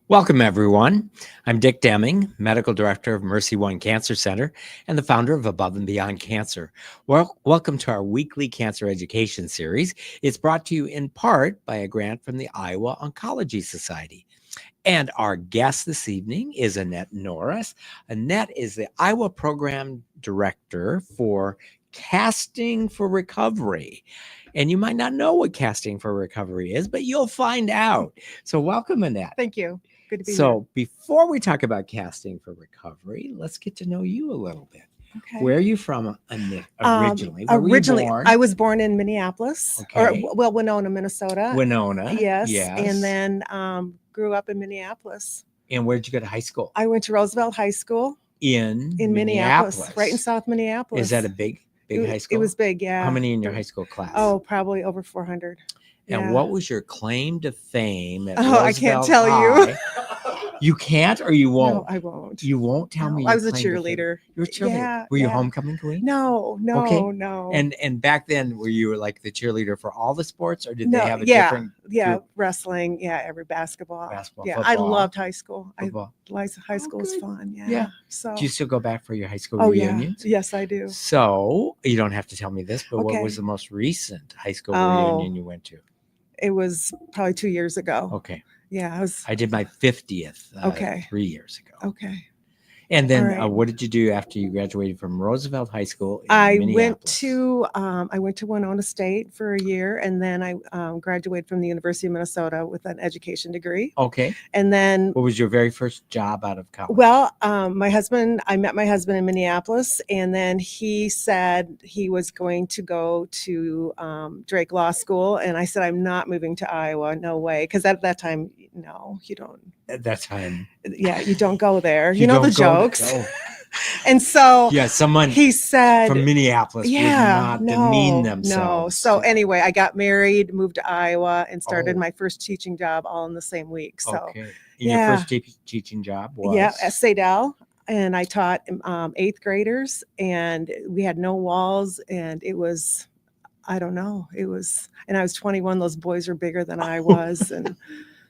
Welcome, everyone. I'm Dick Deming, Medical Director of Mercy One Cancer Center and the founder of Above and Beyond Cancer. Welcome to our weekly cancer education series. It's brought to you in part by a grant from the Iowa Oncology Society. And our guest this evening is Annette Norris. Annette is the Iowa Program Director for Casting for Recovery. And you might not know what Casting for Recovery is, but you'll find out. So welcome, Annette. Thank you. Good to be here. So before we talk about Casting for Recovery, let's get to know you a little bit. Okay. Where are you from, Annette, originally? Where were you Originally, born? I was born in Minneapolis, Okay. Winona, Minnesota. Winona. Yes. And then grew up in Minneapolis. And where did you go to high school? I went to Roosevelt High School In Minneapolis, right in South Minneapolis. Is that a big high school? It was big, yeah. How many in your high school class? Oh, probably over 400. And yeah. what was your claim to fame at Roosevelt I can't tell High? You. You can't or you won't? No, I won't. You won't tell me. I was a cheerleader. You were a cheerleader. Yeah, were you homecoming queen? No. And back then, were you like the cheerleader for all the sports, or did they have a different? Yeah, wrestling. Yeah, every basketball. Yeah, football. I loved high school. Football. High school was fun. Yeah. Yeah. So. Do you still go back for your high school reunions? Yeah. Yes, I do. So you don't have to tell me this, but what was the most recent high school reunion you went to? It was probably 2 years ago. Okay. Yeah, I did my 50th 3 years ago. Okay. And then what did you do after you graduated from Roosevelt High School in Minneapolis? I went to Winona State for a year, and then I graduated from the University of Minnesota with an education degree. Okay. And then what was your very first job out of college? Well, I met my husband in Minneapolis, and then he said he was going to go to Drake Law School, and I said, I'm not moving to Iowa. No way. Because at that time, no, you don't. At that time. Yeah, you don't go there. You know the jokes. And so someone he said from Minneapolis would not demean themselves. No. So anyway, I got married, moved to Iowa, and started my first teaching job all in the same week. So your first teaching job was? Yeah, at Sadell. And I taught 8th graders, and we had no walls, and it was, I don't know, and I was 21. Those boys were bigger than I was. And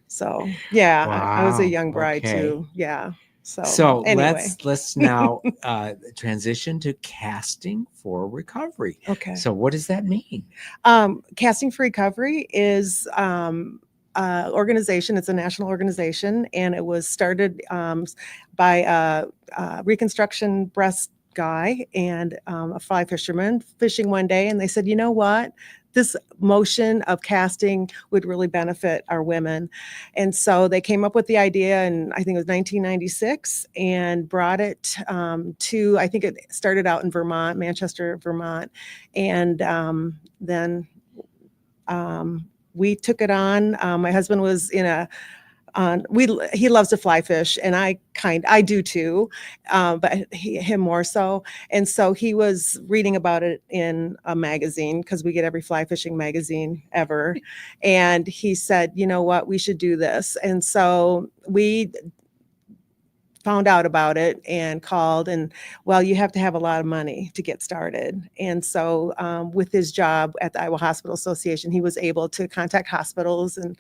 so, I was a young bride too. Yeah. So anyway. let's now transition to Casting for Recovery. Okay. So what does that mean? Casting for Recovery is organization. It's a national organization, and it was started by a reconstruction breast guy and a fly fisherman fishing one day, and they said, you know what? This motion of casting would really benefit our women. And so they came up with the idea, and I think it was 1996, and brought it to, I think it started out in Vermont, Manchester, Vermont. And then we took it on. My husband was in he loves to fly fish, and I do too, but him more so. And so he was reading about it in a magazine, because we get every fly fishing magazine ever. And he said, you know what, we should do this. And so we found out about it and called, and you have to have a lot of money to get started. And so with his job at the Iowa Hospital Association, he was able to contact hospitals, and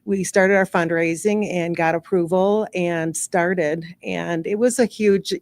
we started our fundraising and got approval and started. And it was a huge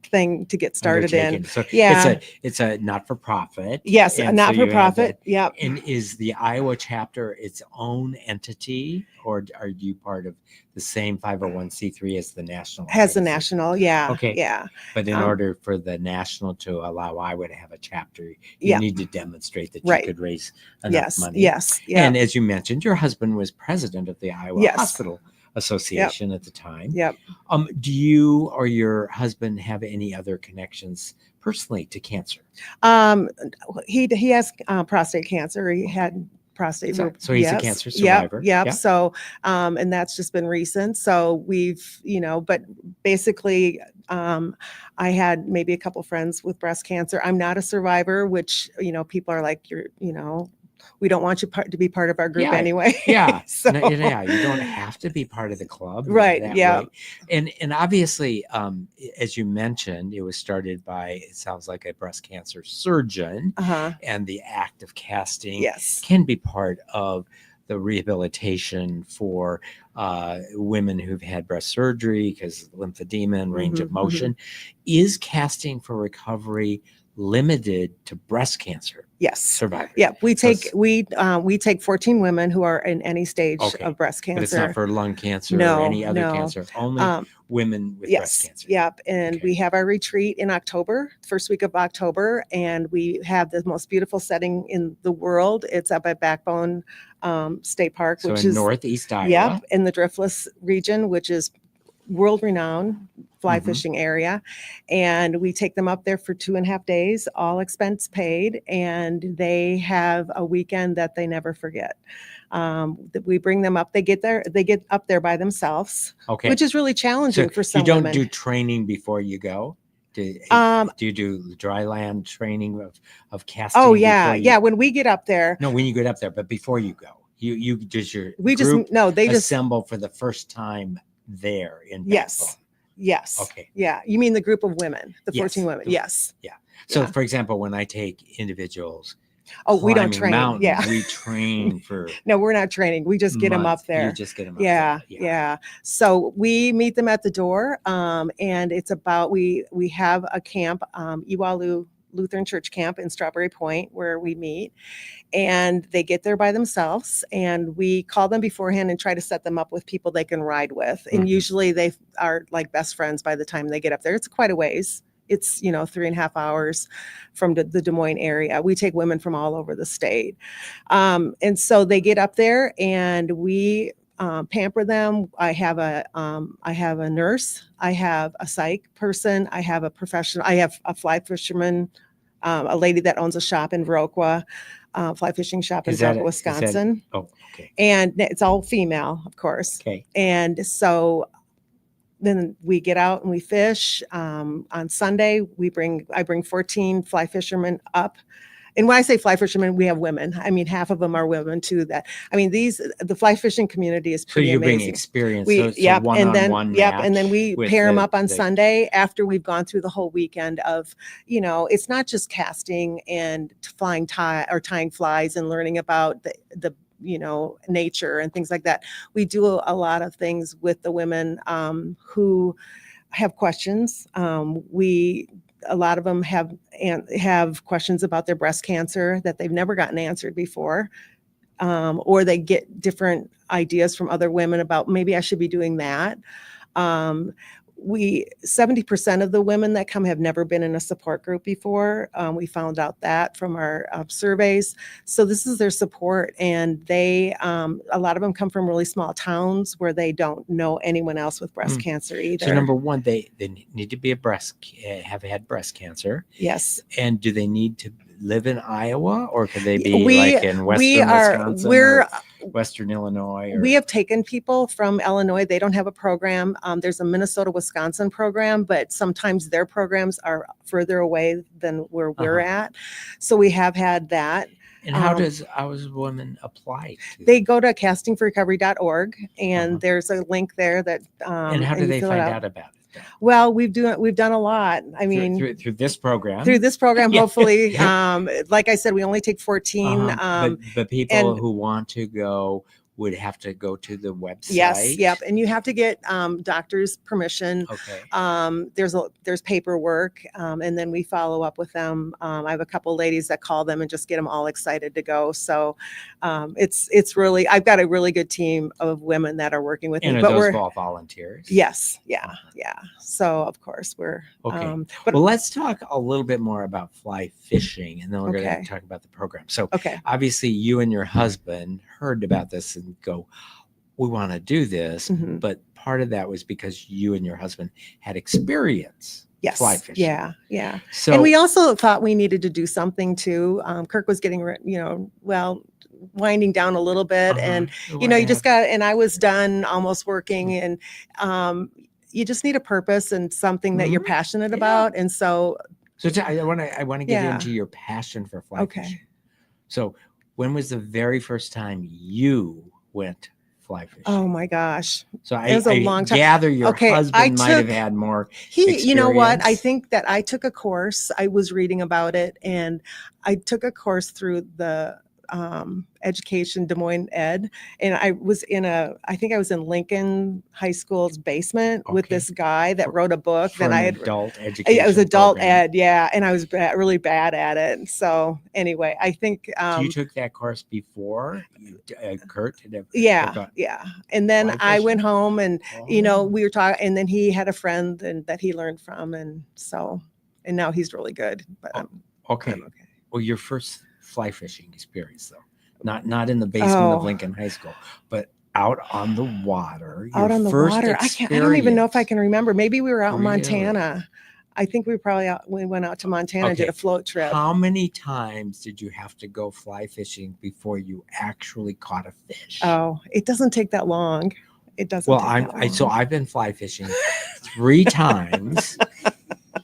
thing to get started in. So it's a not-for-profit. Yes, a not-for-profit. Yep. And is the Iowa chapter its own entity, or are you part of the same 501c3 as the national? Has the national, yeah. Okay. Yeah. But in order for the national to allow Iowa to have a chapter, you need to demonstrate that you could raise enough money. Yes. And as you mentioned, your husband was president of the Iowa Hospital Association at the time. Yep. Do you or your husband have any other connections personally to cancer? He has prostate cancer. He had prostate. So he's a cancer survivor. Yep. So, and that's just been recent. So we've, but basically, I had maybe a couple friends with breast cancer. I'm not a survivor, which, people are like, we don't want you to be part of our group anyway. Yeah. So. You don't have to be part of the club. Right. Yeah. Way. And obviously, as you mentioned, it was started by, it sounds like a breast cancer surgeon, and the act of casting can be part of the rehabilitation for women who've had breast surgery because lymphedema and range of motion. Is casting for recovery limited to breast cancer Yes. survivors? Yeah, we take 14 women who are in any stage of breast cancer. But it's not for lung cancer No, or any other no. cancer, only women with breast cancer. Yep. And we have our retreat in October, first week of October, and we have the most beautiful setting in the world. It's up at Backbone State Park, So which in is Northeast Iowa. Yep, in the Driftless region, which is world-renowned fly fishing area. And we take them up there for 2.5 days, all expense paid, and they have a weekend that they never forget. We bring them up, they get up there by themselves, which is really challenging for some women. You don't do training before you go? Do you do dry land training of casting? Oh yeah. When we get up there. No, when you get up there, but before you go, you does your they assemble for the first time there in Backbone? Yes. Okay. Yeah. You mean the group of women, the 14 women? Yes. Yeah. So for example, when I take individuals, we don't train. Mountains, we train for. No, we're not training. We just get them up there. You just get them up there. Yeah. So we meet them at the door, and it's about we have a camp, Iwalu Lutheran Church camp in Strawberry Point, where we meet, and they get there by themselves, and we call them beforehand and try to set them up with people they can ride with. And usually they are like best friends by the time they get up there. It's quite a ways. It's 3.5 hours from the Des Moines area. We take women from all over the state. And so they get up there and we pamper them. I have a nurse. I have a psych person. I have a professional. I have a fly fisherman, a lady that owns a shop in Viroqua, fly fishing shop in Viroqua, Wisconsin. Okay. And it's all female, of course. Okay. And so then we get out and we fish. On Sunday, I bring 14 fly fishermen up. And when I say fly fishermen, we have women. I mean, half of them are women too. The fly fishing community is pretty amazing. So you bring experience. And then we pair them up on Sunday after we've gone through the whole weekend of, it's not just casting and tying flies and learning about the nature and things like that. We do a lot of things with the women who have questions. A lot of them have questions about their breast cancer that they've never gotten answered before, or they get different ideas from other women about maybe I should be doing that. 70% of the women that come have never been in a support group before. We found out that from our surveys. So this is their support, and a lot of them come from really small towns where they don't know anyone else with breast cancer either. So number one, they need to be have had breast cancer. Yes. And do they need to live in Iowa, or could they be like in Western Wisconsin or Western Illinois? We have taken people from Illinois. They don't have a program. There's a Minnesota-Wisconsin program, but sometimes their programs are further away than where we're at. So we have had that. And how does women apply? They go to castingforrecovery.org, and there's a link there that. And how do they find out about it? Well, we've done a lot. I mean, through this program. Hopefully, like I said, we only take 14. But people who want to go would have to go to the website. Yes, yep, and you have to get doctor's permission. Okay. There's paperwork, and then we follow up with them. I have a couple ladies that call them and just get them all excited to go. So it's really, I've got a really good team of women that are working with me. And are those all volunteers? Yes, yeah. So of course we're okay. Well, let's talk a little bit more about fly fishing, and then we're going to talk about the program. So obviously you and your husband heard about this and go, we want to do this, but part of that was because you and your husband had experience fly fishing. Yeah. So, and we also thought we needed to do something too. Kirk was getting, winding down a little bit, and you just got. And I was done almost working, and you just need a purpose and something that you're passionate about, and so. So I want to get into your passion for fly fishing. So when was the very first time you went fly fishing? Oh my gosh. So it was a long time. Gather your husband might have had more experience. You know what? I think that I took a course. I was reading about it, and I took a course through education, Des Moines Ed, and I think I was in Lincoln High School's basement with Okay. this guy that wrote a book For that an I had. adult education It was adult program. ed, yeah, and I was really bad at it. And so anyway, I think So you took that course before Kurt had ever yeah, got yeah. And then fly I went fishing? home, and Oh. we were talking, and then he had a friend and that he learned from, and now he's really good. But Okay. I'm okay. Well, your first fly fishing experience, though, not in the basement of Oh. Lincoln High School, but out on the water. Your Out on the first water. I don't even know if I experience. can remember. Maybe we were out in Really? Montana. I think we went out to Montana and did a Okay. float trip. How many times did you have to go fly fishing before you actually caught a fish? Oh, it doesn't take that long. It doesn't Well, take that long. so I've been fly fishing 3 times,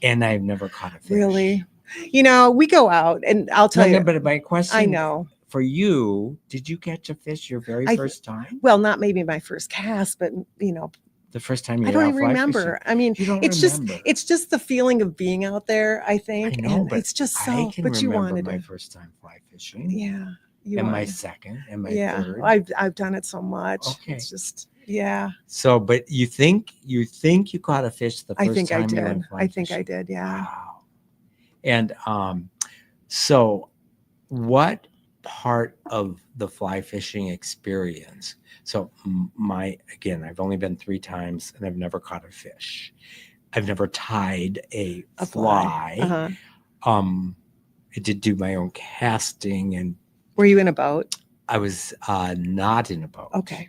and I've never caught a fish. Really? We go out, and I'll tell you. But my question I know. for you, did you catch a fish your very first time? Well, not maybe my first cast, but The first time you I were don't out even fly remember. fishing? I mean, You don't it's remember. just the feeling of being out there, I think. I know, and but it's just so. I can but you remember wanted my to. first time fly fishing. Yeah. And my second and my Yeah. third. I've done it so much. Okay. It's just yeah. So, but you think you caught a fish the first I think time I did. you went fly I think fishing? I did. Yeah. Wow. And so what part of the fly fishing experience? So again, I've only been 3 times and I've never caught a fish. I've never tied a fly. Uh-huh. I did do my own casting, and Were you in a boat? I was not in a boat. Okay.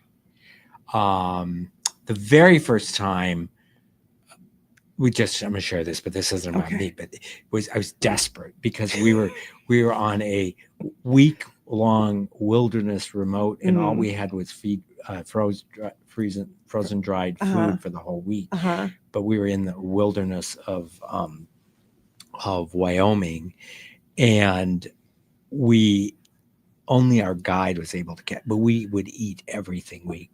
The very first time I'm gonna share this, but this isn't about me, but I was desperate because we were on a week-long wilderness remote, and all we had was frozen dried food for the whole week. But we were in the wilderness of Wyoming, and only our guide was able to catch, but we would eat everything we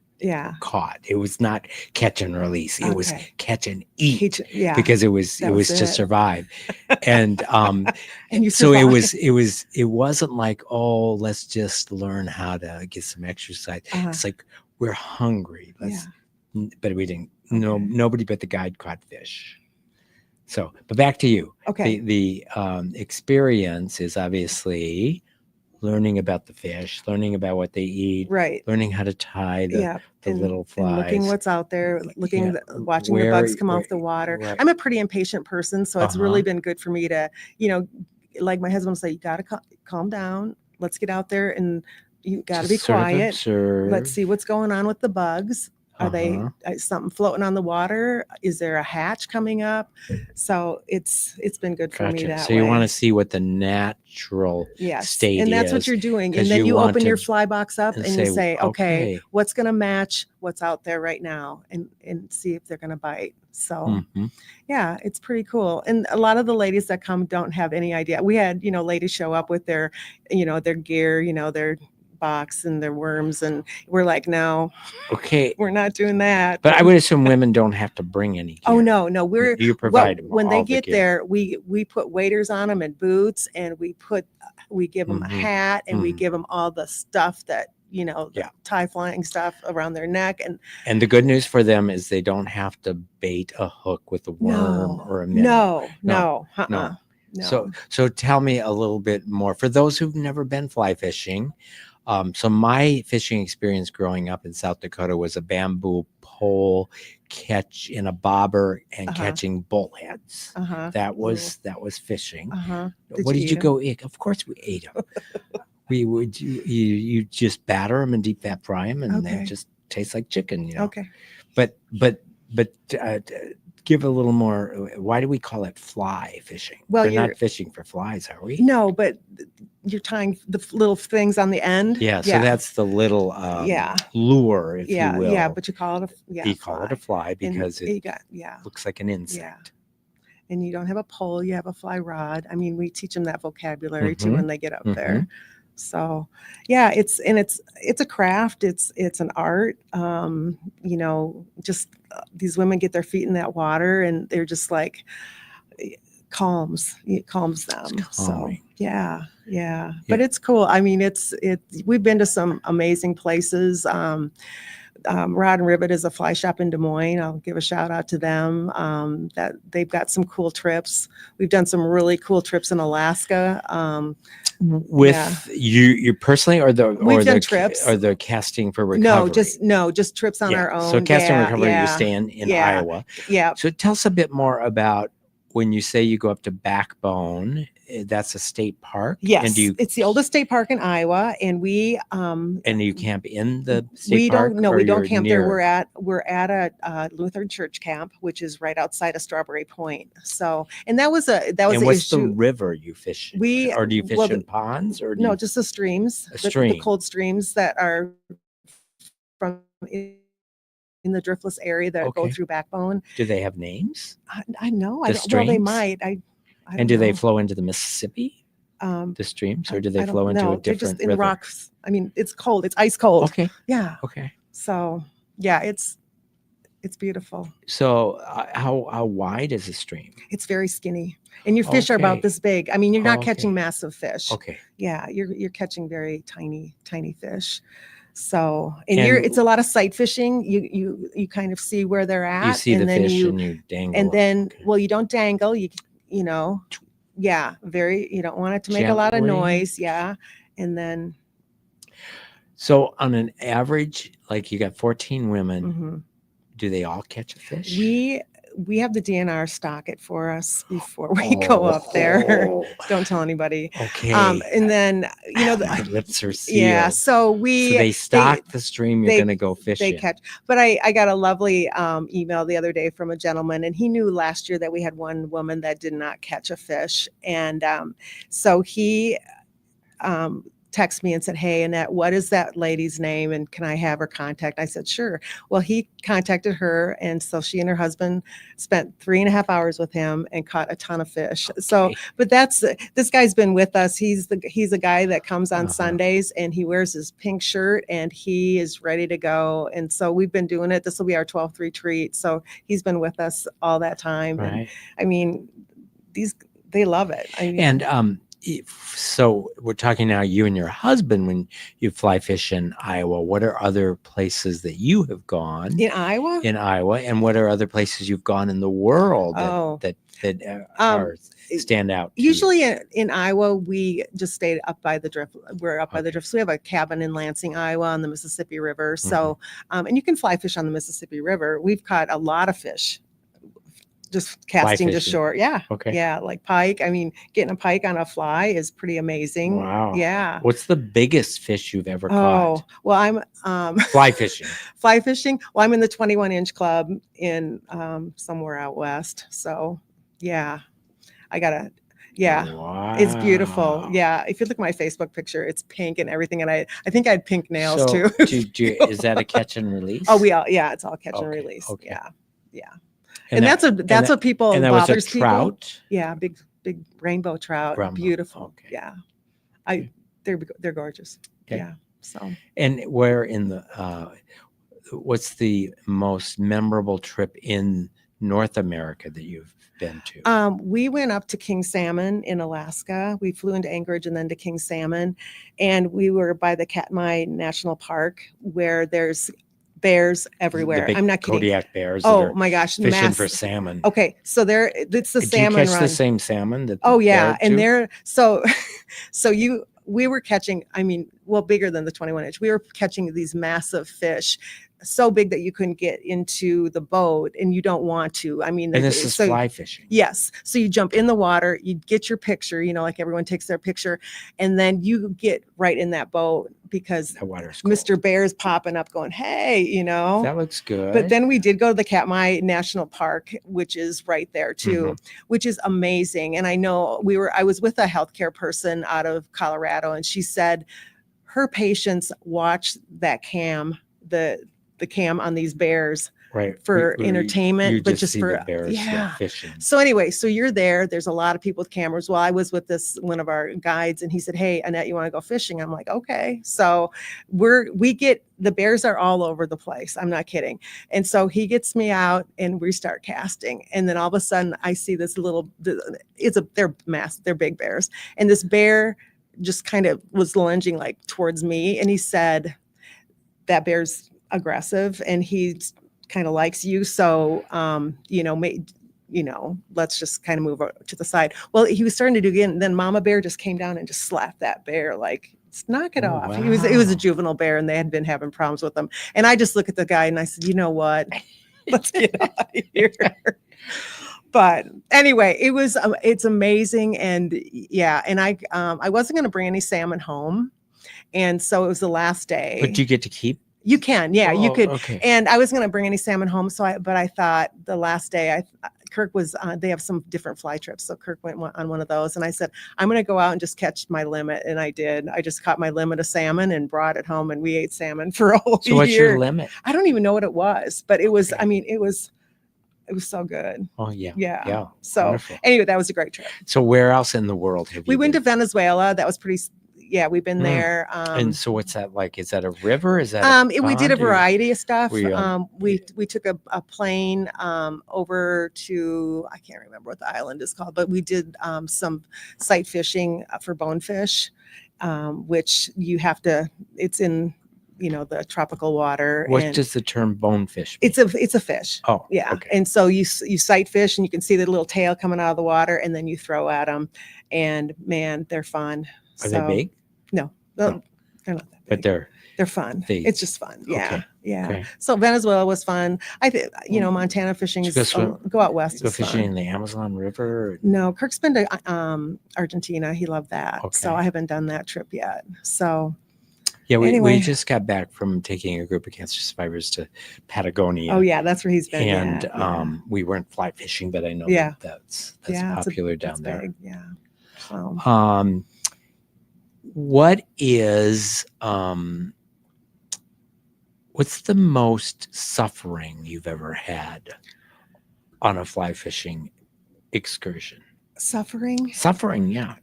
caught. It was not catch and release. It was catch and eat, because it was to survive. And and you so survived. it wasn't like, oh, let's just learn how to get some exercise. It's like, we're hungry. But we didn't. No, nobody but the guide caught fish. So, but back to you. Okay. The experience is obviously learning about the fish, learning about what they eat, right, learning how to tie the little flies, and looking what's out there, watching the bugs come off the water. Right. I'm a pretty impatient person, so it's really been good for me to, like my husband will say, you got to calm down. Let's get out there, and you got to be quiet. Let's see what's going on with the bugs. Are they something floating on the water? Is there a hatch coming up? So it's been good for me that way. So you want to see what the natural state is. And that's what you're doing. And then you open your fly box up and you say, okay, what's going to match what's out there right now, and see if they're going to bite. So yeah, it's pretty cool. And a lot of the ladies that come don't have any idea. We had, ladies show up with their, their gear, their box and their worms, and we're like, no, we're not doing that. But I would assume women don't have to bring any gear. Oh no, you provide them when they get there. We put waders on them and boots, and we give them a hat, and we give them all the stuff that the tie flying stuff around their neck, and the good news for them is they don't have to bait a hook with a worm or a minnow. No. So tell me a little bit more for those who've never been fly fishing. So my fishing experience growing up in South Dakota was a bamboo pole catch in a bobber and catching bullheads. That was fishing. What did you go eat? Of course we ate them. We would you just batter them and deep fat fry them, and they just taste like chicken. Okay. But give a little more. Why do we call it fly fishing? Well, we're not fishing for flies, are we? No, but you're tying the little things on the end. Yeah, so that's the little lure, if you will. Yeah, but you call it a fly because it looks like an insect. Yeah. And you don't have a pole, you have a fly rod. I mean, we teach them that vocabulary too when they get up there. So yeah, it's a craft, it's an art. Just these women get their feet in that water, and they're just like it calms them. So calming. yeah. But it's cool. I mean, we've been to some amazing places. Rod and Rivet is a fly shop in Des Moines. I'll give a shout out to them. That they've got some cool trips. We've done some really cool trips in Alaska. With you personally, or We've done trips. or the casting for recovery? Just trips on our own. So casting recovery, you're staying in Iowa. Yeah. So tell us a bit more about when you say you go up to Backbone. That's a state park. Yes, and it's the oldest state park in Iowa, and we and you camp in the state we park. We don't camp there. We're at a Lutheran church camp, which is right outside of Strawberry Point. So, and that was and what's the river you fish? Or do you fish in ponds or just the streams, stream. the cold streams that are from in the driftless area that go through Backbone. Do they have names? I know. Well, they might. And do they flow into the Mississippi? The streams, or do they flow into a different just in river? rocks? I mean, it's cold. It's ice cold. Okay. Yeah. Okay. So yeah, it's beautiful. So how wide is the stream? It's very skinny, and your fish are about this big. I mean, you're not catching massive fish. Okay. Yeah, you're catching very tiny fish. So, and it's a lot of sight fishing. You kind of see where they're at. You see the fish and you dangle. And then, well, you don't dangle. You know, yeah, you don't want it to make a lot of noise. Yeah. And then. So on an average, like you got 14 women, do they all catch a fish? We have the DNR stock it for us before we go up there. Don't tell anybody. Okay. And then, my lips are sealed. Yeah. So they stock the stream you're going to go fishing. They catch. But I got a lovely email the other day from a gentleman, and he knew last year that we had one woman that did not catch a fish. And so he texted me and said, "Hey, Annette, what is that lady's name? And can I have her contact?" I said, "Sure." Well, he contacted her. And so she and her husband spent 3.5 hours with him and caught a ton of fish. Okay. So, but this guy's been with us. He's a guy that comes on Sundays, and he wears his pink shirt and he is ready to go. And so we've been doing it. This will be our 12th retreat. So he's been with us all that time. Right. And I mean, they love it. I mean, so we're talking now, you and your husband, when you fly fish in Iowa, what are other places that you have gone in Iowa? And what are other places you've gone in the world that stand out? Usually in Iowa, we just stayed up by the drift. We're up by the drift. So we have a cabin in Lansing, Iowa on the Mississippi River. So, and you can fly fish on the Mississippi River. We've caught a lot of fish. Just casting to shore. Yeah. Okay. Yeah. Like pike. I mean, getting a pike on a fly is pretty amazing. Wow. Yeah. What's the biggest fish you've ever caught? Well, I'm fly fishing. Fly fishing. Well, I'm in the 21-inch club in somewhere out west. So yeah, wow. It's beautiful. Yeah. If you look at my Facebook picture, it's pink and everything. And I think I had pink nails too. Is that a catch and release? It's all catch and release. Okay. Yeah. Yeah. And that's what people and that bothers was a trout. People. Yeah, big rainbow trout. Beautiful. Okay. Yeah. They're gorgeous. Okay. Yeah. So. And where in the what's the most memorable trip in North America that you've been to? We went up to King Salmon in Alaska. We flew into Anchorage and then to King Salmon, and we were by the Katmai National Park where there's bears everywhere. I'm not kidding. Kodiak bears. Oh my gosh. Fishing for salmon. Okay. So it's the salmon run. Do you catch the same salmon? And we were catching, bigger than the 21-inch. We were catching these massive fish, so big that you couldn't get into the boat, and you don't want to. And this is fly fishing. Yes. So you jump in the water, you get your picture, like everyone takes their picture, and then you get right in that boat because Mr. Bear's popping up going, "Hey, That looks good." But then we did go to the Katmai National Park, which is right there too, which is amazing. And I know I was with a healthcare person out of Colorado, and she said her patients watch that cam, the cam on these bears Right. for You entertainment, but just just see the for, bears yeah. fishing. So anyway, so you're there. There's a lot of people with cameras. Well, I was with one of our guides, and he said, "Hey, Annette, you want to go fishing?" I'm like, "Okay." So the bears are all over the place. I'm not kidding. And so he gets me out, and we start casting. And then all of a sudden, I see this they're big bears, and this bear just kind of was lunging like towards me, and he said, "That bear's aggressive, and he kind of likes you, so let's just kind of move to the side." Well, he was starting to do again, and then Mama Bear just came down and just slapped that bear, like, knock it Oh, off. It was a wow. juvenile bear, and they had been having problems with him. And I just look at the guy and I said, "You know what? Let's get out of here." But anyway, it's amazing. And yeah, and I wasn't going to bring any salmon home, and so it was the last day. But you get to keep? You can, yeah, you could. Okay. And I was going to bring any salmon home, but I thought the last day, Kirk was, they have some different fly trips. So Kirk went on one of those, and I said, "I'm going to go out and just catch my limit." And I did. I just caught my limit of salmon and brought it home, and we ate salmon for a whole year. So what's your limit? I don't even know what it was, but it was, Okay. I mean, it was so good. Oh, yeah. Yeah. Yeah. So Wonderful. anyway, that was a great trip. So where else in the world have you We went to been? Venezuela. That was pretty, yeah, we've been there. And so what's that like? Is that a river? Is that we did a pond, or variety of stuff. were you We took a plane over to, I can't remember what the island is called, but we did some sight fishing for bonefish, which you have to, it's in, the tropical water. What and does the term bonefish mean? it's a fish. Oh, Yeah. okay. And so you sight fish, and you can see the little tail coming out of the water, and then you throw at them, and man, they're fun. Are they big? No, No. they're not that big. But They're fun. It's just fun. Yeah. Okay. Yeah. Okay. So Venezuela was fun. I think, Montana fishing Did you is, go go out west. Go is fishing fun. in the Amazon River? No, Kirk's been to Argentina. He loved that. So Okay. I haven't done that trip yet. So Yeah, we anyway. just got back from taking a group of cancer survivors to Patagonia. Oh yeah, that's where he's been. And yeah. We weren't fly fishing, but I know that's popular down there. Big, yeah. So. What is what's the most suffering you've ever had on a fly fishing excursion? Suffering? Suffering, yeah.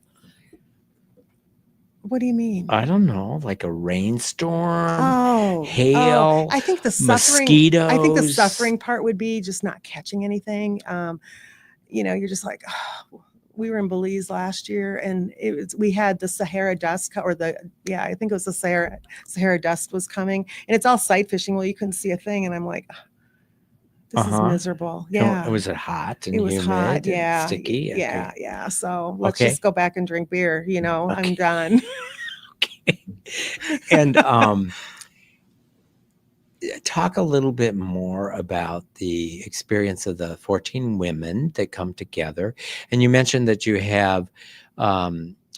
What do you mean? I don't know, like a rainstorm, hail. I think the suffering. mosquitoes. I think the suffering part would be just not catching anything. You're just like, oh. We were in Belize last year, and we had the Sahara dust, I think it was the Sahara dust was coming, and it's all sight fishing. Well, you couldn't see a thing, and I'm like, this is miserable. Yeah. Was it hot and it was humid hot. and Yeah. sticky? Yeah. So let's just go back and drink beer. I'm done. Okay. And talk a little bit more about the experience of the 14 women that come together. And you mentioned that you have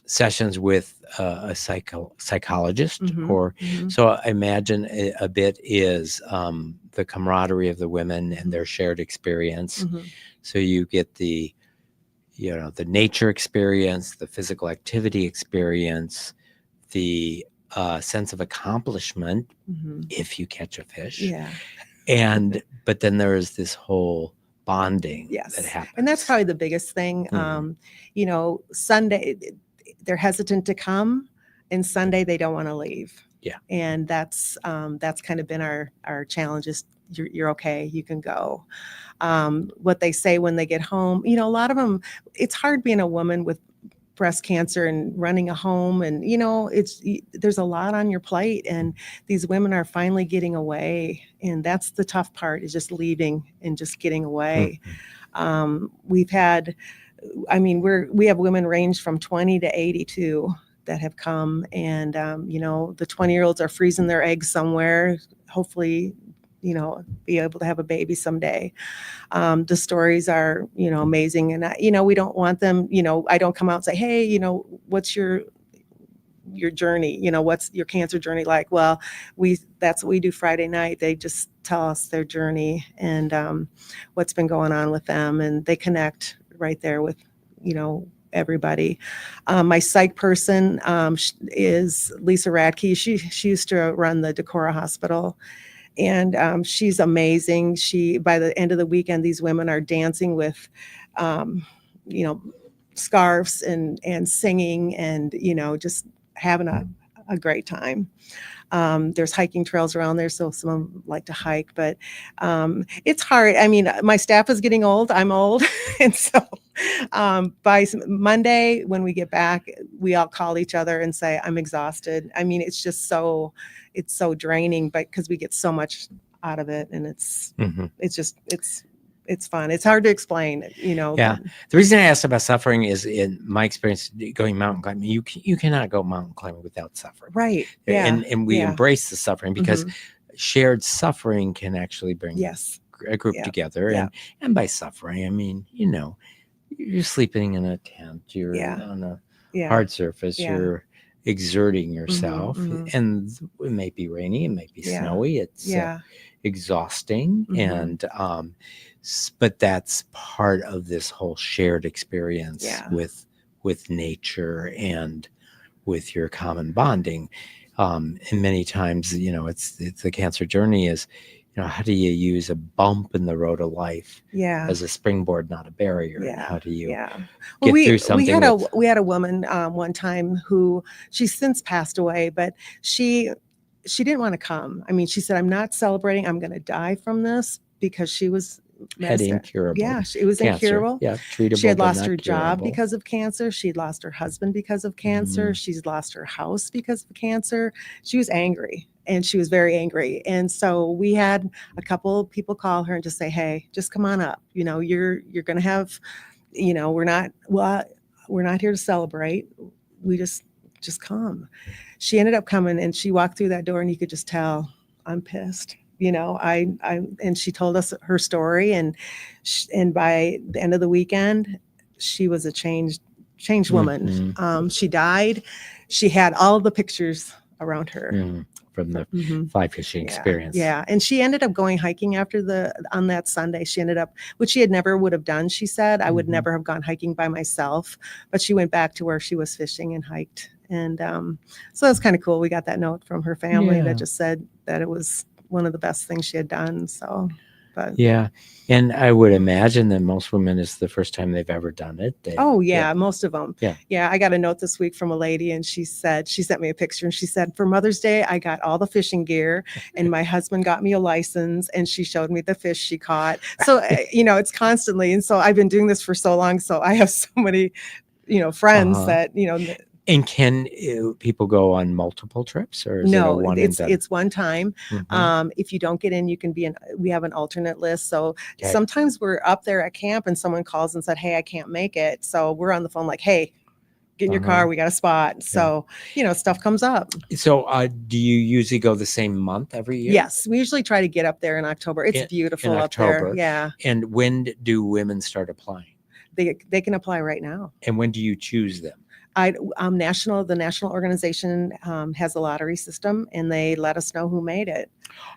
sessions with a psychologist, so I imagine a bit is the camaraderie of the women and their shared experience. So you get the nature experience, the physical activity experience, the sense of accomplishment if you catch a fish. Yeah. But then there is this whole bonding that happens. And that's probably the biggest thing. Sunday, they're hesitant to come, and Sunday they don't want to leave. Yeah. And that's kind of been our challenge is you're okay, you can go. What they say when they get home, a lot of them, it's hard being a woman with breast cancer and running a home, and there's a lot on your plate, and these women are finally getting away, and that's the tough part, is just leaving and just getting away. We have women range from 20 to 82 that have come, and the 20-year-olds are freezing their eggs somewhere, hopefully be able to have a baby someday. The stories are, amazing. And, we don't want them, I don't come out and say, hey, what's your journey? What's your cancer journey like? Well, that's what we do Friday night. They just tell us their journey and what's been going on with them. And they connect right there with, everybody. My psych person is Lisa Radke. She used to run the Decorah Hospital. And she's amazing. By the end of the weekend, these women are dancing with, you know, scarves and singing and, you know, just having a great time. There's hiking trails around there, so some of them like to hike, but it's hard. I mean, my staff is getting old. I'm old. And so by Monday, when we get back, we all call each other and say, I'm exhausted. I mean, it's so draining, but because we get so much out of it, and it's fun. It's hard to explain, you know. Yeah. But The reason I asked about suffering is, in my experience going mountain climbing, you cannot go mountain climbing without suffering. right. Yeah. And we yeah. embrace the suffering because shared suffering can actually bring Yes. a group Yep. together. Yep. And by suffering, I mean, you know, you're sleeping in a tent, you're Yeah. on a Yeah. hard surface, Yeah. you're exerting yourself, mhm. and it may be rainy, it may be Yeah. snowy, it's Yeah. exhausting, and but that's part of this whole shared experience Yeah. with nature and with your common bonding. And many times, you know, it's the cancer journey is, you know, how do you use a bump in the road of life Yeah. as a springboard, not a barrier? And Yeah. how do you Yeah. get Well, through something we had a woman one time who she's since passed away, but she didn't want to come. I mean, she said, I'm not celebrating. I'm going to die from this, because she was had metastatic. incurable Yeah, it was cancer? incurable. Yeah, treatable. She had but lost not her job curable. because of cancer. She'd lost her husband because of cancer. Mhm. She's lost her house because of cancer. She was angry, and she was very angry. And so we had a couple of people call her and just say, hey, just come on up. You know, you're going to have, you know, we're not here to celebrate. We just come. She ended up coming, and she walked through that door, and you could just tell, I'm pissed. You know, and she told us her story, and by the end of the weekend, she was a changed woman. She died. She had all the pictures around her. From the fly fishing experience. Yeah. And she ended up going hiking on that Sunday. She ended up, which she had never would have done. She said, I would never have gone hiking by myself, but she went back to where she was fishing and hiked. And so that's kind of cool. We got that note from her family that just said that it was one of the best things she had done. So, but yeah. And I would imagine that most women, it's the first time they've ever done it. Most of them. Yeah. I got a note this week from a lady, and she sent me a picture, and she said, for Mother's Day, I got all the fishing gear, and my husband got me a license, and she showed me the fish she caught. So, you know, it's constantly. And so I've been doing this for so long. So I have so many, you know, friends that, you know. And can people go on multiple trips, or is it a one and done? It's one time. If you don't get in, you can we have an alternate list. So sometimes we're up there at camp and someone calls and said, hey, I can't make it. So we're on the phone like, hey, get in your car. We got a spot. So, you know, stuff comes up. So do you usually go the same month every year? Yes. We usually try to get up there in October. It's beautiful up there. Yeah. And when do women start applying? They can apply right now. And when do you choose them? The national organization has a lottery system, and they let us know who made it.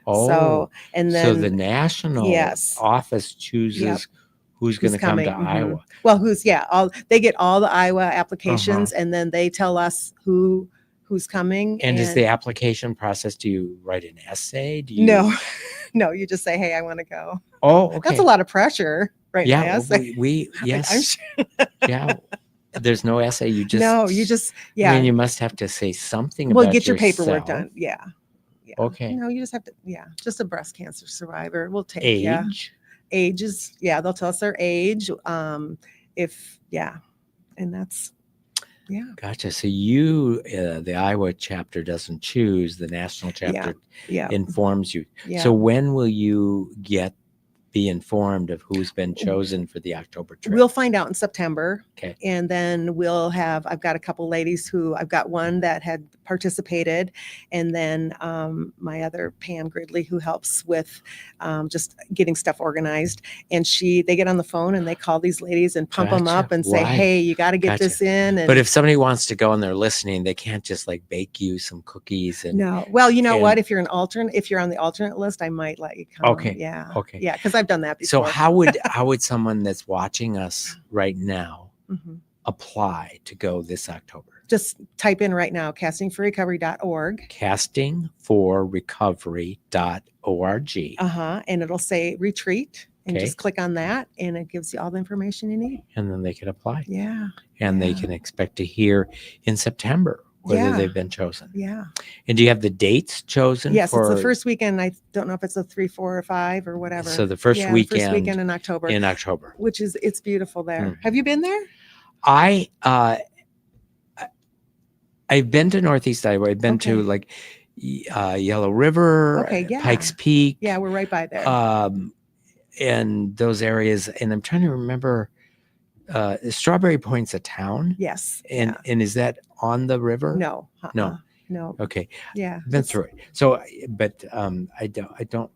So the national office chooses who's going to come to Iowa. Well, they get all the Iowa applications, and then they tell us who's coming. And is the application process? Do you write an essay? No, you just say, hey, I want to go. Oh, okay. That's a lot of pressure, right? Yeah, yes. Yeah. There's no essay. You just I mean, you must have to say something. Well, about get your yourself. paperwork done. Yeah. Okay. You know, you just have to. Yeah, just a breast cancer survivor. We'll take age. Age is they'll tell us their age. And that's. Yeah. Gotcha. So you, the Iowa chapter doesn't choose. The national chapter informs you. Yeah. So when will you be informed of who's been chosen for the October trip? We'll find out in September. Okay. And then I've got a couple ladies I've got one that had participated, and then my other Pam Gridley, who helps with just getting stuff organized. And they get on the phone and they call these ladies and pump them up and say, hey, you got to get this in. But if somebody wants to go and they're listening, they can't just like bake you some cookies. No. Well, you know what? If you're on the alternate list, I might let you come. Okay. Yeah. Okay. Yeah. Because I've done that before. So how would someone that's watching us right now apply to go this October? Just type in right now, castingforrecovery.org. Castingforrecovery.org. And it'll say retreat, and Okay. just click on that, and it gives you all the information you need. And then they can apply. Yeah. And they Yeah. can expect to hear in September whether Yeah. they've been chosen. Yeah. And do you have the dates chosen? Yes, for it's the first weekend. I don't know if it's a 3, 4, or 5 or whatever. So the first Yeah, weekend, first weekend in October, which is, it's beautiful there. Mm. Have you been there? I've been to Northeast Iowa. I've been to Okay. like Yellow River, Okay, yeah. Pikes Peak. Yeah, we're right by there. And those areas. And I'm trying to remember, Strawberry Point's a town. Yes. And Yeah. and is that on the river? No. No. No. Okay. Yeah. I've been through it. So, but I don't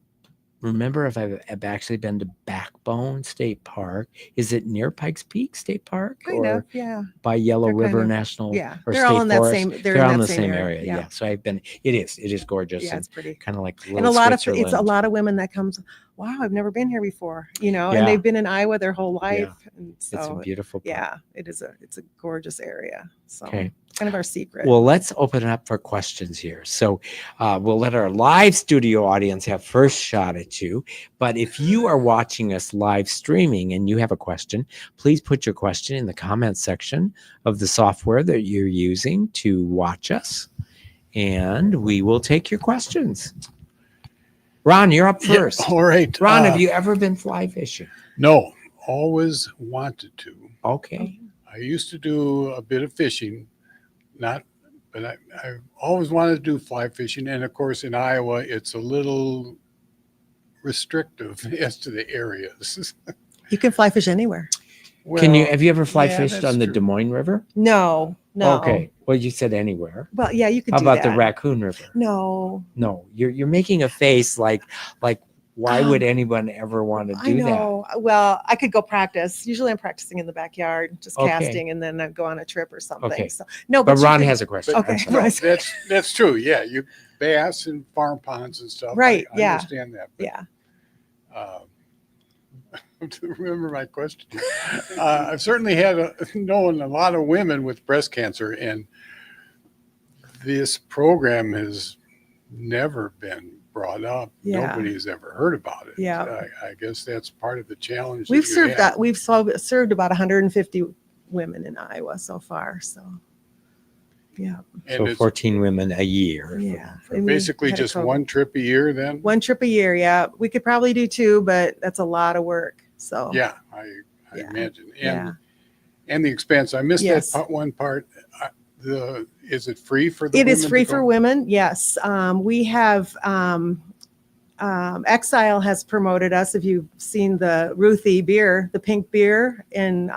remember if I've actually been to Backbone State Park. Is it near Pikes Peak State Park? Kind or of. Yeah. by Yellow They're River kind of- National Yeah. or They're State all in that Forest? same. They're in all that in the same area. Yeah. Yeah. So I've been. It is gorgeous. Yeah, it's pretty. Kind of like And a lot of it's a Switzerland. lot of women that comes. Wow, I've never been here before. Yeah. And they've been in Iowa their whole life, and It's a so beautiful place. yeah, it's a gorgeous area. So Okay. it's kind of our secret. Well, let's open it up for questions here. So we'll let our live studio audience have first shot at you. But if you are watching us live streaming and you have a question, please put your question in the comments section of the software that you're using to watch us, and we will take your questions. Ron, you're up first. Yeah, all right. Ron, have you ever been fly fishing? No, always wanted to. Okay. I used to do a bit of fishing, but I always wanted to do fly fishing. And of course, in Iowa, it's a little restrictive as to the areas. You can fly fish anywhere. Have you ever fly yeah, fished that's on the true. Des Moines River? No. Okay. Well, you said anywhere. Well, yeah, you could. How do about that. the Raccoon River? No. No, you're making a face like why would anyone ever want to I do that? know. Well, I could go practice. Usually, I'm practicing in the backyard, just Okay. casting, and then I go on a trip or something. Okay. So no, But you Ron can- has a question. Okay. I'm sorry. No, Right. that's true. Yeah, you bass and farm ponds and stuff. Right, I yeah. understand that. But, Yeah. to remember my question. I've certainly known a lot of women with breast cancer, and this program has never been brought up. Yeah. Nobody's ever heard about it. Yeah. I guess that's part of the challenge. We've that you served have. that. We've served about 150 women in Iowa so far. So, yeah, And So it's 14 women a year. yeah. And we basically had a just COVID. one trip a year then? One trip a year. Yeah, we could probably do 2, but that's a lot of work. So Yeah, I Yeah. imagine. Yeah. And the expense. I missed Yes. that one part. Is it free for the It is women free to for go? women. Yes. We have Exile has promoted us. If you've seen the Ruthie beer, the pink beer in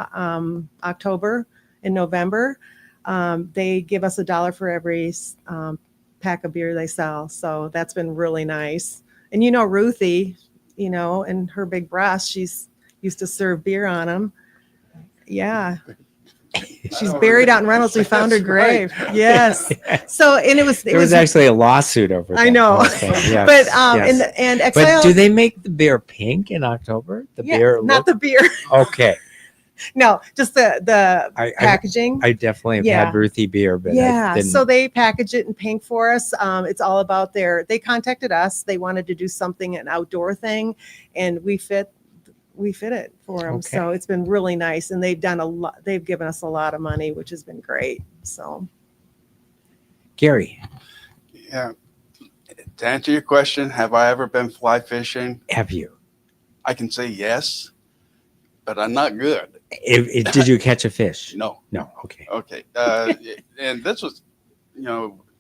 October and November, they give us $1 for every pack of beer they sell. So that's been really nice. And Ruthie, and her big breasts, she's used to serve beer on them. Yeah. She's buried out in Reynolds. We found her That's right. grave. Yes. So, and it There was actually a lawsuit over that. I know. whole thing. Yes, but yes. and Exile, But do they make the beer pink in October? The beer not the beer. Okay. No, just the I packaging. I definitely have Yeah. had Ruthie beer, but I Yeah, didn't. so they package it in pink for us. It's all about they contacted us. They wanted to do something, an outdoor thing, and we fit it for them. Okay. So it's been really nice, and they've done a lot. They've given us a lot of money, which has been great. So Gary, Yeah. To answer your question, have I ever been fly fishing? have you? I can say yes, but I'm not good. Did you catch a fish? No. No. Okay. Okay. And this was,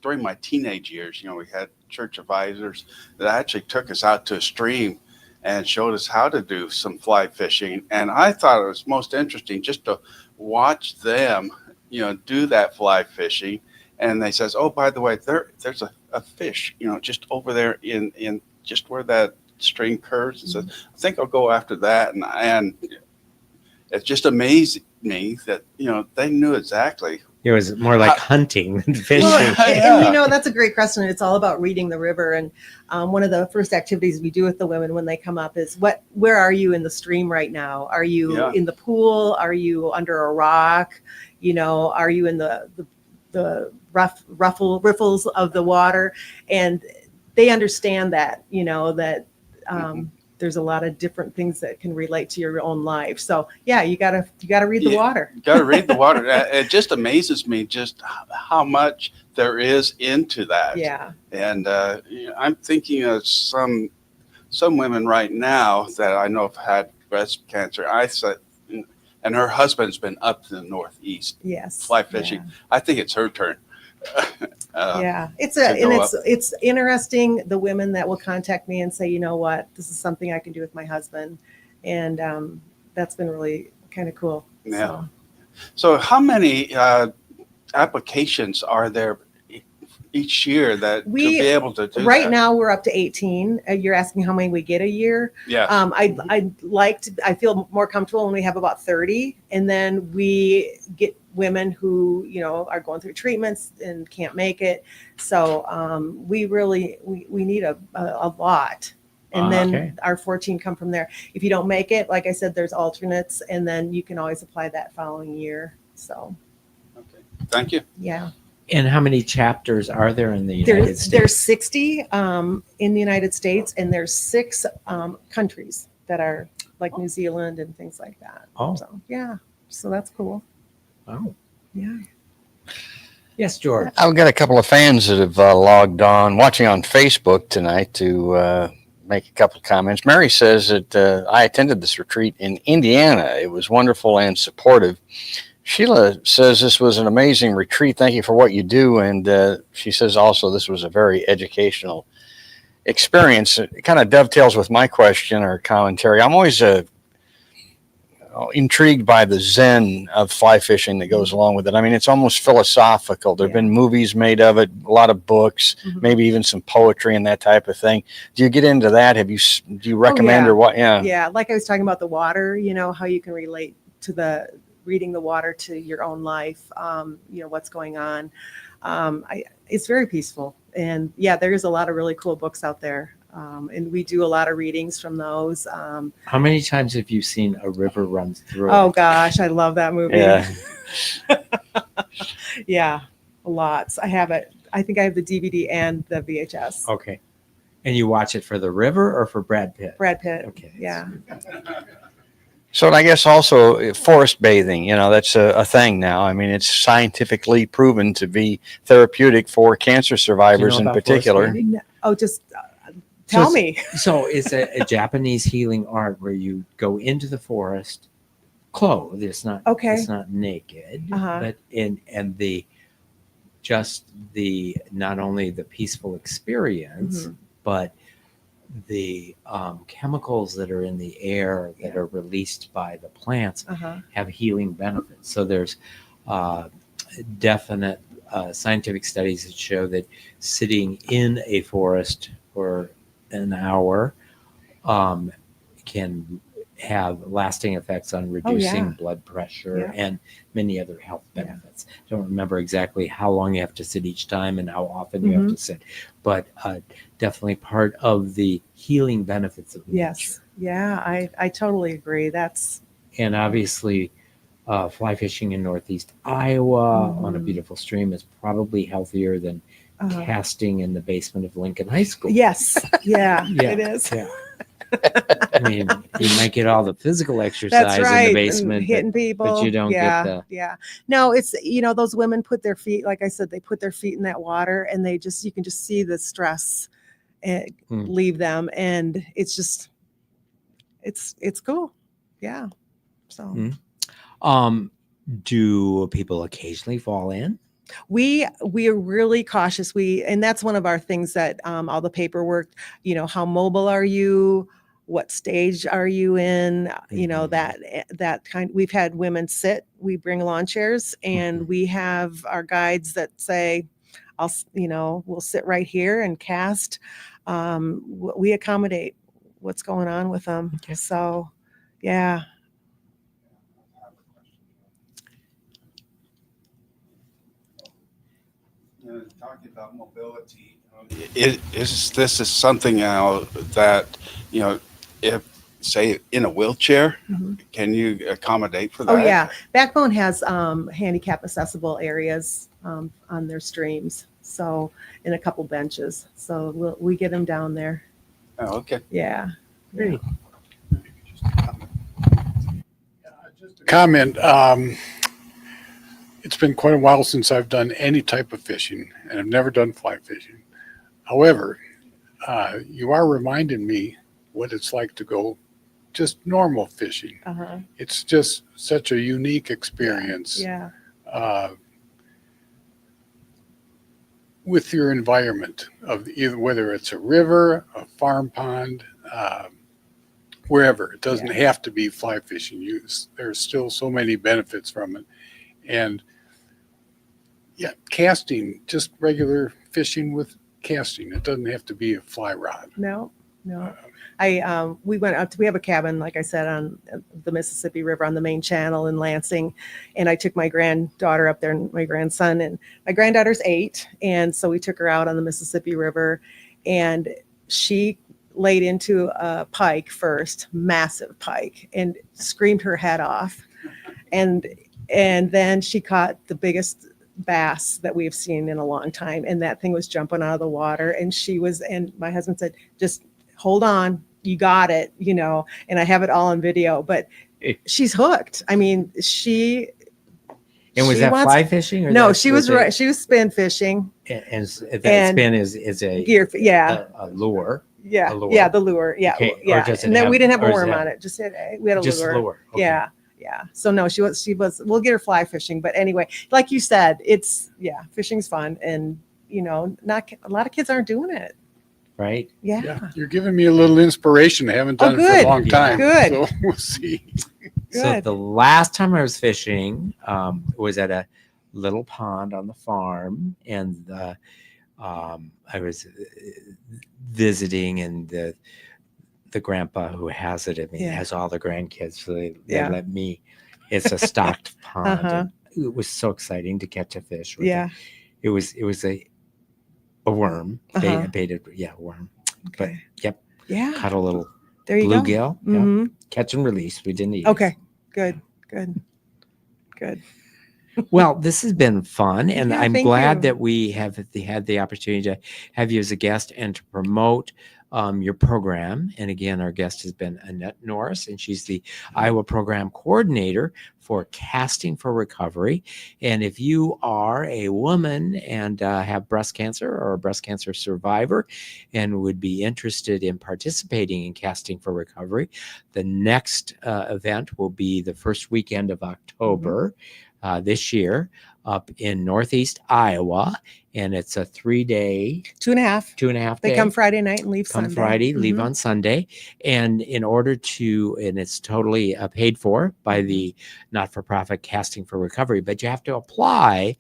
during my teenage years, we had church advisors that actually took us out to a stream and showed us how to do some fly fishing. And I thought it was most interesting just to watch them, do that fly fishing. And they says, oh, by the way, there's a fish, just over there in just where that stream curves. And says, I think I'll go after that. And it just amazed me that, they knew exactly. It was more like hunting than fishing. Well, Yeah. and that's a great question. It's all about reading the river. And one of the first activities we do with the women when they come up is where are you in the stream right now? Are you Yeah. in the pool? Are you under a rock? Are you in the riffles of the water? And they understand that, that there's a lot of different things that can relate to your own life. So yeah, you gotta read the water. You got to read the water. It just amazes me just how much there is into that. Yeah. And I'm thinking of some women right now that I know have had breast cancer. I said, and her husband's been up to the Northeast Yes. fly fishing. Yeah. I think it's her turn. Yeah, to it's interesting, the women that will contact me and say, you know what, this is something I can do with my husband, and that's been really kind of cool. Yeah. So how many applications are there each year that to be able to do right that? now we're up to 18. You're asking how many we get a year? Yeah. I feel more comfortable when we have about 30, and then we get women who are going through treatments and can't make it. So we need a lot. And then our 14 come from there. If you don't make it, like I said, there's alternates, and then you can always apply that following year. So Okay. Thank you. yeah. And how many chapters are there in the United States? There's 60 in the United States, and there's 6 countries that are like New Zealand and things like that. Oh. So yeah, so that's cool. Oh, Yeah. yes, George. I've got a couple of fans that have logged on, watching on Facebook tonight to make a couple of comments. Mary says that I attended this retreat in Indiana. It was wonderful and supportive. Sheila says this was an amazing retreat. Thank you for what you do. And she says also this was a very educational experience. It kind of dovetails with my question or commentary. I'm always intrigued by the zen of fly fishing that goes along with it. I mean, it's almost philosophical. There have been movies made of it, a lot of books, maybe even some poetry and that type of thing. Do you get into that? Do you recommend or what? Yeah. Yeah. Like I was talking about the water, how you can relate to reading the water to your own life, what's going on. It's very peaceful. And yeah, there is a lot of really cool books out there. And we do a lot of readings from those. How many times have you seen A River Runs Through Oh It? gosh, I love that movie. Yeah. Yeah, lots. I have it. I think I have the DVD and the VHS. Okay. And you watch it for the river or for Brad Pitt? Brad Pitt. Okay. Yeah. So, and I guess also forest bathing, that's a thing now. I mean, it's scientifically proven to be therapeutic for cancer survivors in about forest particular. bathing? Oh, just tell me. So it's a Japanese healing art where you go into the forest clothed. It's not naked, but not only the peaceful experience, but the chemicals that are in the air that are released by the plants have healing benefits. So there's definite scientific studies that show that sitting in a forest for an hour can have lasting effects on reducing blood pressure and many other health benefits. Don't remember exactly how long you have to sit each time and how often you have to sit, but definitely part of the healing benefits of nature. Yes. Yeah, I totally agree. And obviously fly fishing in Northeast Iowa on a beautiful stream is probably healthier than casting in the basement of Lincoln High School. Yes. Yeah, it is. Yeah. I mean, you might get all the physical exercise That's right. in the basement, and hitting people, but you don't get the. Yeah. No, it's those women put their feet, like I said, they put their feet in that water, and you can just see the stress leave them, and it's just it's cool. Yeah. So. Do people occasionally fall in? We are really cautious. And that's one of our things that all the paperwork, how mobile are you? What stage are you in? That kind. We've had women sit. We bring lawn chairs, and we have our guides that say, we'll sit right here and cast. We accommodate what's going on with them. Okay. So, yeah. Talking about mobility, this is something that if say in a wheelchair, can you accommodate for that? Oh yeah, Backbone has handicap accessible areas on their streams. So, and a couple benches. So we get them down there. Oh, okay. Yeah. Great. Just a comment. It's been quite a while since I've done any type of fishing, and I've never done fly fishing. However, you are reminding me what it's like to go just normal fishing. Uh-huh. It's just such a unique experience. Yeah. With your environment of either whether it's a river, a farm pond, wherever. It doesn't have to be fly fishing. There's still so many benefits from it. And yeah, casting, just regular fishing with casting. It doesn't have to be a fly rod. No. We went out we have a cabin, like I said, on the Mississippi River on the main channel in Lansing. And I took my granddaughter up there and my grandson, and my granddaughter's 8. And so we took her out on the Mississippi River, and she laid into a pike first, massive pike, and screamed her head off. And then she caught the biggest bass that we've seen in a long time. And that thing was jumping out of the water. And my husband said, just hold on, you got it, and I have it all on video, but she's hooked. I mean, And was that fly fishing? Or no, she was spin fishing. And that spin is a gear, yeah. a lure. Yeah, a lure. yeah, the lure, yeah, Okay. yeah. And then we didn't have a worm on it. We had a just lure. lure. Okay. Yeah. So no, she was. We'll get her fly fishing, but anyway, like you said, fishing's fun, and not a lot of kids aren't doing it. Right. Yeah. You're giving me a little inspiration. I haven't done it for good. a long time. Good. So we'll see. So Good. the last time I was fishing was at a little pond on the farm, and I was visiting, and the grandpa who has it, has all the grandkids, so they let me. It's a stocked pond. Uh-huh. It was so exciting to catch a fish. Yeah. It was a worm, Uh-huh. baited, worm. But Okay. yep, Yeah. caught a little There you go. bluegill. Yep. Mhm. Catch and release. We didn't eat. Okay. Good. Well, this has been fun, and Yeah, I'm thank glad you. that we have had the opportunity to have you as a guest and to promote your program. And again, our guest has been Annette Norris, and she's the Iowa Program Coordinator for Casting for Recovery. And if you are a woman and have breast cancer or a breast cancer survivor and would be interested in participating in Casting for Recovery, the next event will be the first weekend of October this year up in Northeast Iowa. And it's a 3-day, 2.5. day. They come Friday night and leave Come Sunday. Friday, leave Mhm. on Sunday. And and it's totally paid for by the not-for-profit Casting for Recovery, but you have to apply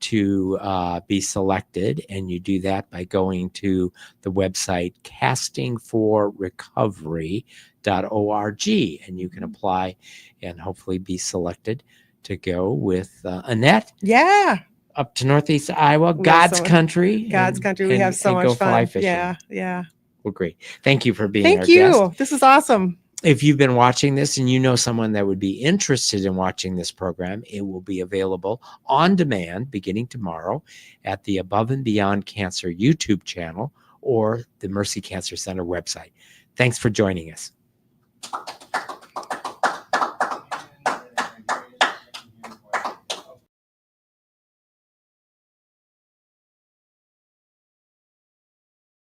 to be selected. And you do that by going to the website castingforrecovery.org, and you can apply and hopefully be selected to go with Annette Yeah. up to Northeast Iowa, We have God's so much- country. God's country. We and- have so and much go fly fun. fishing. Yeah. Well, great. Thank you for being our Thank you. guest. This is awesome. If you've been watching this and you know someone that would be interested in watching this program, it will be available on demand beginning tomorrow at the Above and Beyond Cancer YouTube channel or the Mercy Cancer Center website. Thanks for joining us.